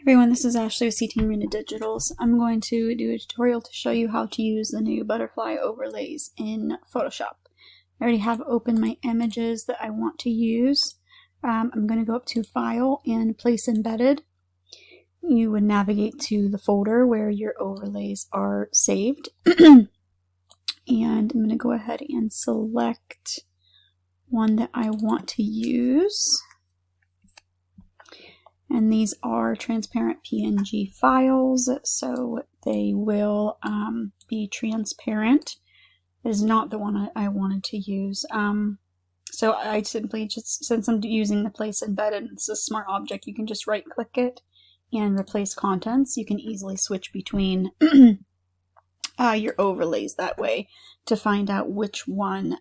Everyone, this is Ashley with CTandRina Digitals. I'm going to do a tutorial to show you how to use the new butterfly overlays in Photoshop. I already have open my images that I want to use. I'm going to go up to File and Place Embedded. You would navigate to the folder where your overlays are saved. And I'm going to go ahead and select one that I want to use. And these are transparent PNG files, so they will be transparent. It is not the one I wanted to use. So I simply just, since I'm using the place embedded, it's a smart object, you can just right click it and replace contents. You can easily switch between your overlays that way to find out which one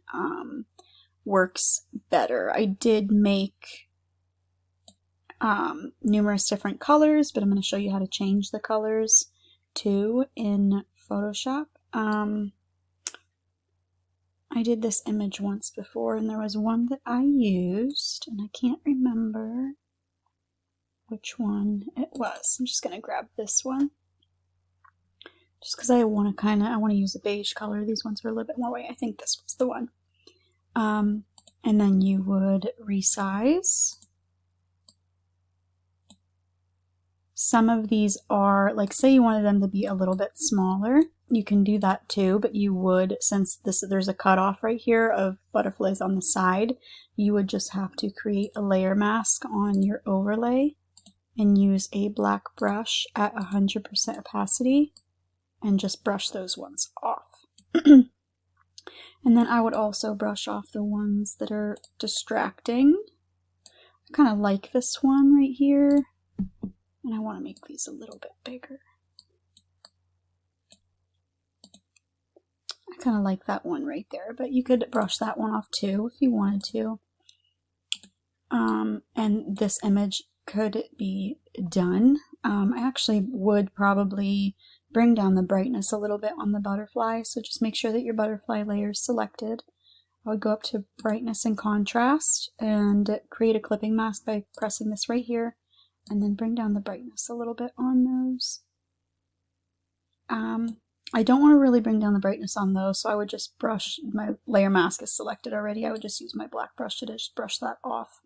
works better. I did make numerous different colors, but I'm going to show you how to change the colors too in Photoshop. I did this image once before, and there was one that I used, and I can't remember which one it was. I'm just going to grab this one, just because I want to use a beige color. These ones are a little bit more white. I think this was the one. And then you would resize. Some of these are, like, say you wanted them to be a little bit smaller, you can do that too, but you would, since there's a cutoff right here of butterflies on the side, you would just have to create a layer mask on your overlay and use a black brush at 100% opacity and just brush those ones off. And then I would also brush off the ones that are distracting. I kind of like this one right here. And I want to make these a little bit bigger. I kind of like that one right there, but you could brush that one off too if you wanted to. And this image could be done. I actually would probably bring down the brightness a little bit on the butterfly, so just make sure that your butterfly layer is selected. I would go up to brightness and contrast and create a clipping mask by pressing this right here. And then bring down the brightness a little bit on those. I don't want to really bring down the brightness on those, so I would just brush, my layer mask is selected already, I would just use my black brush to just brush that off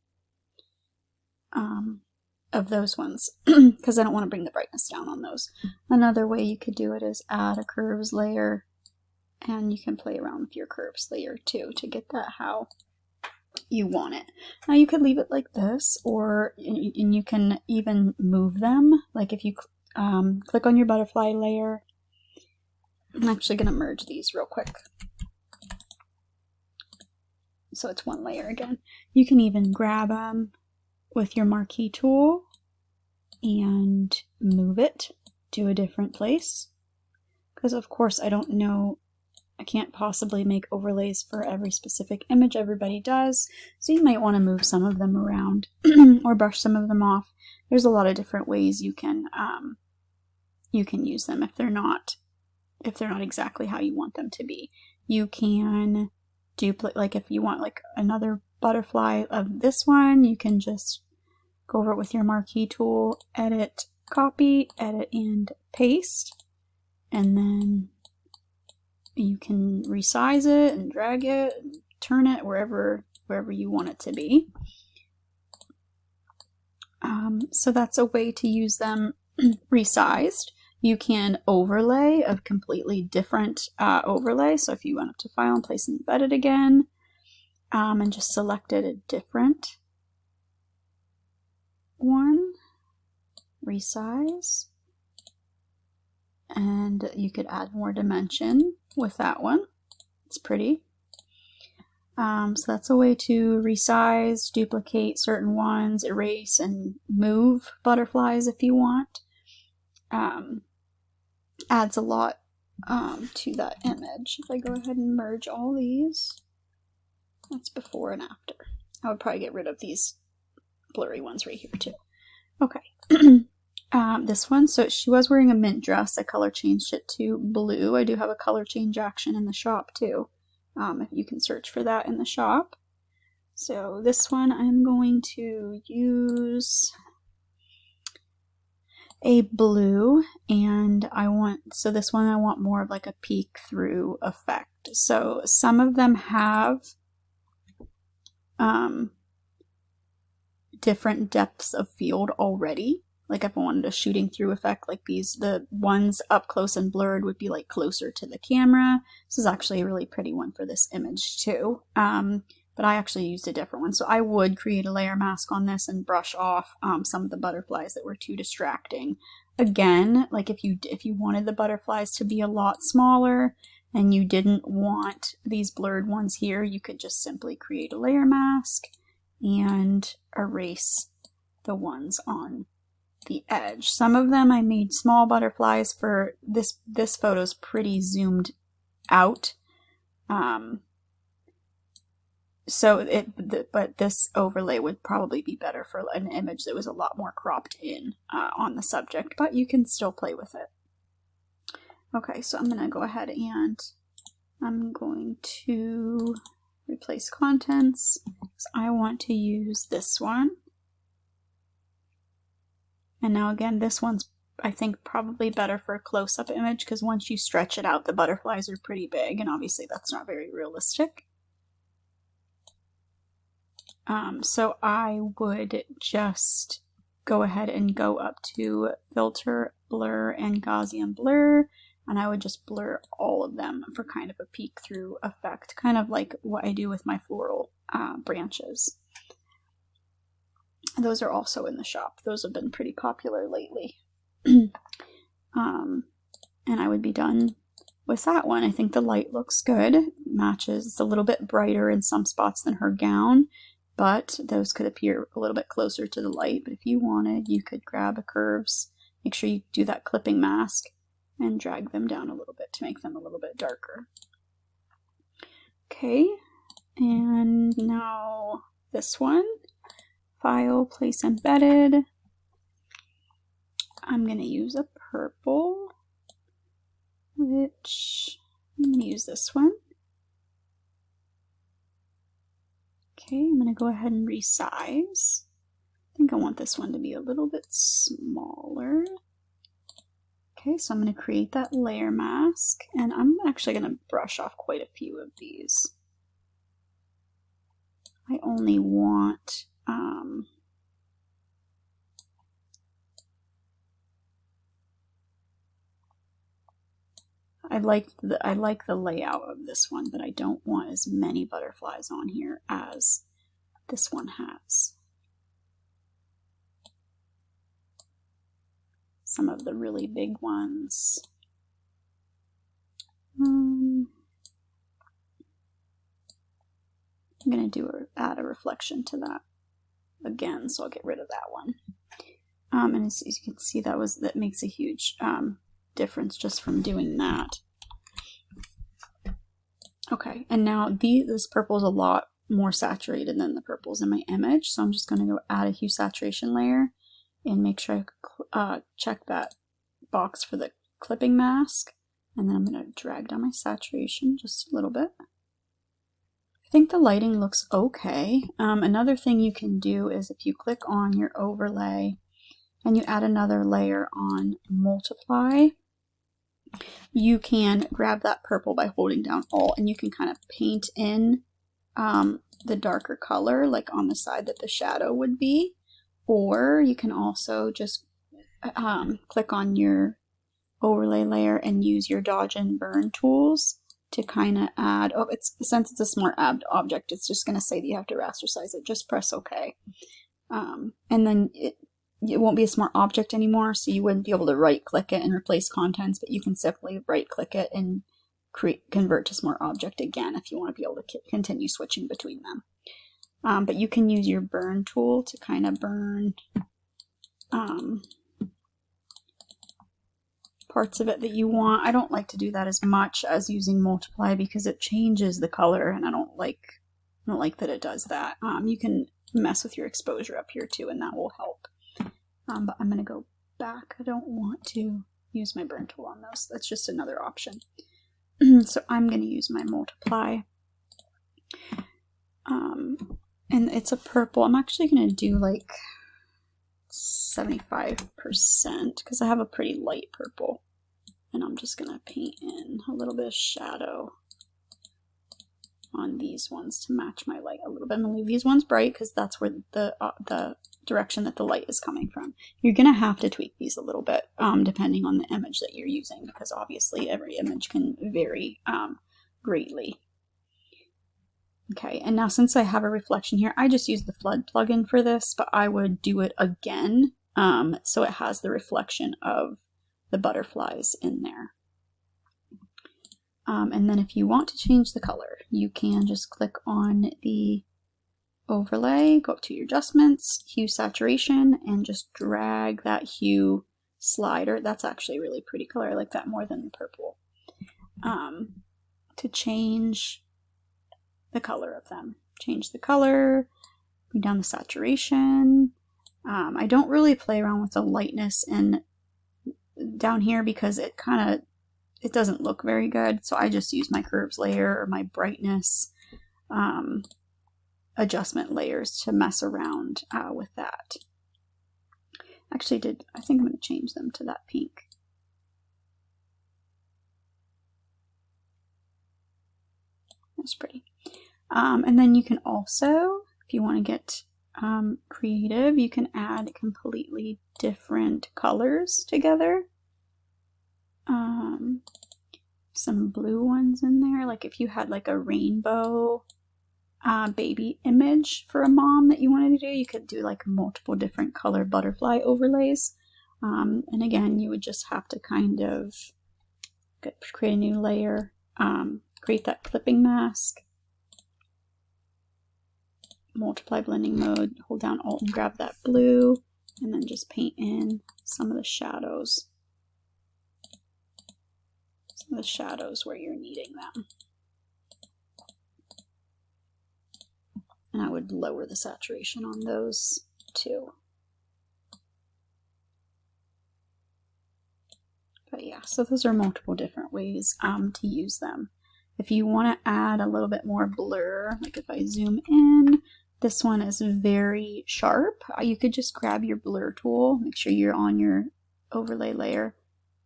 of those ones, because I don't want to bring the brightness down on those. Another way you could do it is add a curves layer, and you can play around with your curves layer too to get that how you want it. Now you could leave it like this, or and you can even move them. Like if you click on your butterfly layer, I'm actually going to merge these real quick so it's one layer again. You can even grab them with your marquee tool and move it to a different place, because of course I can't possibly make overlays for every specific image everybody does, so you might want to move some of them around or brush some of them off. There's a lot of different ways you can use them if they're not exactly how you want them to be. You can duplicate, like if you want like another butterfly of this one, you can just go over it with your marquee tool, edit, copy, edit, and paste, and then you can resize it and drag it and turn it wherever you want it to be. So that's a way to use them resized. You can overlay a completely different overlay. So if you went up to File and Place Embedded again, and just selected a different one, resize, and you could add more dimension with that one. It's pretty. So that's a way to resize, duplicate certain ones, erase and move butterflies if you want. Adds a lot to that image. If I go ahead and merge all these, that's before and after. I would probably get rid of these blurry ones right here too. Okay. This one, so she was wearing a mint dress. I color changed it to blue. I do have a color change action in the shop too. If you can search for that in the shop. So this one I'm going to use a blue, and so this one I want more of like a peek through effect. So some of them have different depths of field already. Like if I wanted a shooting through effect like these, the ones up close and blurred would be like closer to the camera. This is actually a really pretty one for this image too. But I actually used a different one. So I would create a layer mask on this and brush off some of the butterflies that were too distracting. Again, like if you wanted the butterflies to be a lot smaller and you didn't want these blurred ones here, you could just simply create a layer mask and erase the ones on the edge. Some of them I made small butterflies for this. This photo's pretty zoomed out. But this overlay would probably be better for an image that was a lot more cropped in on the subject, but you can still play with it. Okay, so I'm going to go ahead and I'm going to replace contents. So I want to use this one. And now again, this one's, I think, probably better for a close-up image because once you stretch it out, the butterflies are pretty big, and obviously that's not very realistic. So I would just go ahead and go up to Filter, Blur, and Gaussian Blur, and I would just blur all of them for kind of a peek through effect, kind of like what I do with my floral branches. Those are also in the shop. Those have been pretty popular lately. And I would be done with that one. I think the light looks good. Matches. It's a little bit brighter in some spots than her gown, but those could appear a little bit closer to the light. But if you wanted, you could grab a curves. Make sure you do that clipping mask and drag them down a little bit to make them a little bit darker. Okay, and now this one. File, place embedded. I'm going to use a purple, which I'm going to use this one. Okay, I'm going to go ahead and resize. I think I want this one to be a little bit smaller. Okay, so I'm going to create that layer mask, and I'm actually going to brush off quite a few of these. I only want I like the layout of this one, but I don't want as many butterflies on here as this one has. Some of the really big ones. I'm going to add a reflection to that again, so I'll get rid of that one. And as you can see, that makes a huge difference just from doing that. Okay, and now this purple is a lot more saturated than the purples in my image, so I'm just going to go add a hue saturation layer and make sure I check that box for the clipping mask, and then I'm going to drag down my saturation just a little bit. I think the lighting looks okay. Another thing you can do is if you click on your overlay and you add another layer on multiply, you can grab that purple by holding down Alt, and you can kind of paint in the darker color, like on the side that the shadow would be. Or you can also just click on your overlay layer and use your dodge and burn tools to kind of add, since it's a smart object, it's just going to say that you have to rasterize it. Just press OK. And then it won't be a smart object anymore, so you wouldn't be able to right click it and replace contents, but you can simply right click it and convert to smart object again if you want to be able to continue switching between them. But you can use your burn tool to kind of burn parts of it that you want. I don't like to do that as much as using multiply because it changes the color, and I don't like that it does that. You can mess with your exposure up here too, and that will help. But I'm going to go back. I don't want to use my burn tool on those. That's just another option. So I'm going to use my multiply. And it's a purple. I'm actually going to do like 75% because I have a pretty light purple. And I'm just going to paint in a little bit of shadow on these ones to match my light a little bit. I'm going to leave these ones bright because that's where the direction that the light is coming from. You're going to have to tweak these a little bit depending on the image that you're using, because obviously every image can vary greatly. Okay, and now since I have a reflection here, I just use the flood plugin for this, but I would do it again so it has the reflection of the butterflies in there. And then if you want to change the color, you can just click on the overlay, go up to your adjustments, hue saturation, and just drag that hue slider. That's actually a really pretty color. I like that more than the purple. To change the color of them. Change the color, bring down the saturation. I don't really play around with the lightness and down here because it doesn't look very good, so I just use my curves layer or my brightness adjustment layers to mess around with that. Actually I think I'm going to change them to that pink. That's pretty. And then you can also, if you want to get creative, you can add completely different colors together. Some blue ones in there, like if you had like a rainbow baby image for a mom that you wanted to do, you could do like multiple different color butterfly overlays. And again, you would just have to kind of create a new layer, create that clipping mask, multiply blending mode, hold down Alt and grab that blue, and then just paint in some of the shadows. Some of the shadows where you're needing them. And I would lower the saturation on those too. But yeah, so those are multiple different ways to use them. If you want to add a little bit more blur, like if I zoom in, this one is very sharp. You could just grab your blur tool, make sure you're on your overlay layer.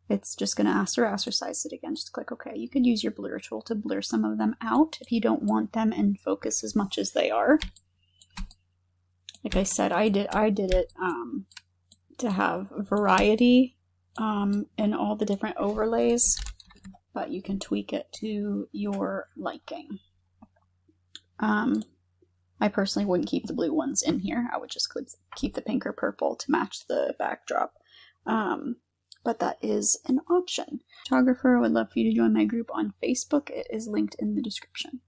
It's just going to ostracize it again. Just click OK. You could use your blur tool to blur some of them out if you don't want them in focus as much as they are. Like I said, I did it to have variety in all the different overlays, but you can tweak it to your liking. I personally wouldn't keep the blue ones in here. I would just keep the pink or purple to match the backdrop. But that is an option. Photographer, would love for you to join my group on Facebook. It is linked in the description.